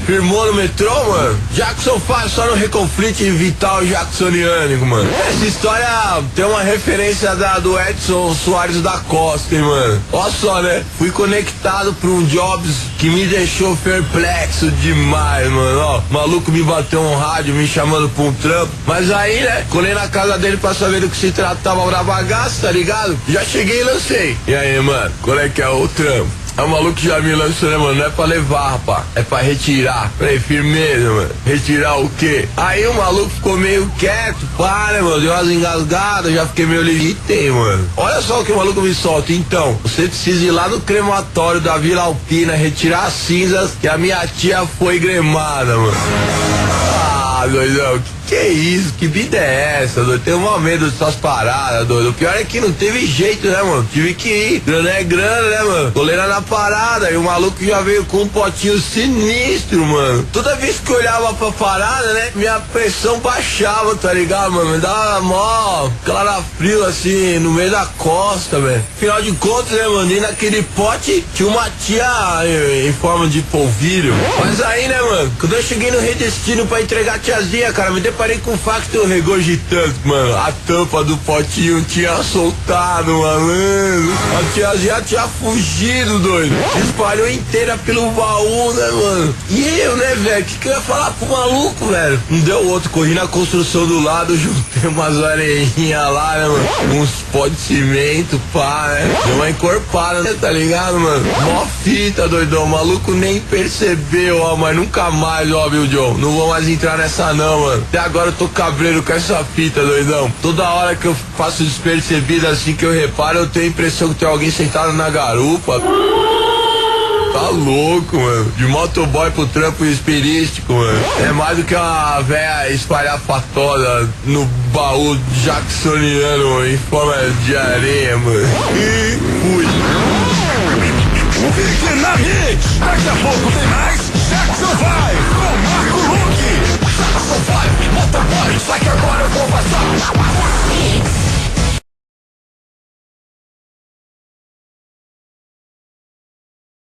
Firmou no metrô, mano. Jackson faz só no Reconflite Vital Jacksoniânico, mano. Essa história tem uma referência do Edson Soares da Costa, hein, mano. Ó só, né? Fui conectado pra um Jobs que me deixou perplexo demais, mano. Ó, o maluco me bateu um rádio me chamando pra um trampo. Mas aí, né? Colei na casa dele pra saber do que se tratava da bagaça, tá ligado? Já cheguei e lancei. E aí, mano? Qual é que é o trampo? É o maluco que já me lançou, né, mano? Não é pra levar, rapaz. É pra retirar. Falei, firmeza, mano. Retirar o quê? Aí o maluco ficou meio quieto, pá, né, mano? Deu umas engasgadas, já fiquei meio limitei, mano. Olha só o que o maluco me solta. Então, você precisa ir lá no crematório da Vila Alpina retirar as cinzas que a minha tia foi gremada, mano. Ah, doidão, que é isso? Que vida é essa, doido? Tenho mal medo dessas paradas, doido. O pior é que não teve jeito, né, mano? Tive que ir. Grana é grana, né, mano? Coleira na parada. E o maluco já veio com um potinho sinistro, mano. Toda vez que eu olhava pra parada, né, minha pressão baixava, tá ligado, mano? Me dava mó calafrio, assim, no meio da costa, velho. Afinal de contas, né, mano? E naquele pote tinha uma tia em forma de polvilho. Mas aí, né, mano? Quando eu cheguei no Redestino pra entregar a tiazinha, cara, me deparei com um facto regurgitante, mano. A tampa do potinho tinha soltado, malandro. A tiazinha tinha fugido, doido. Espalhou inteira pelo baú, né, mano? E eu, né, velho? O que eu ia falar pro maluco, velho? Não deu outro. Corri na construção do lado, juntei umas areinhas lá, né, mano? Uns pó de cimento, pá, né? Deu uma encorpada, né, tá ligado, mano? Mó fita, doidão. O maluco nem percebeu, ó, mas nunca mais, ó, viu, John? Não vou mais entrar nessa, não, mano. Até agora eu tô cabreiro com essa fita, doidão. Toda hora que eu faço despercebido assim que eu reparo, eu tenho a impressão que tem alguém sentado na garupa. Tá louco, mano. De motoboy pro trampo espirístico, mano. É mais do que uma véia espalhafatosa no baú jacksoniano em forma de areia, mano. E fui. Fique na Hits. Daqui a pouco tem mais Jackson Vai com Marco Lula.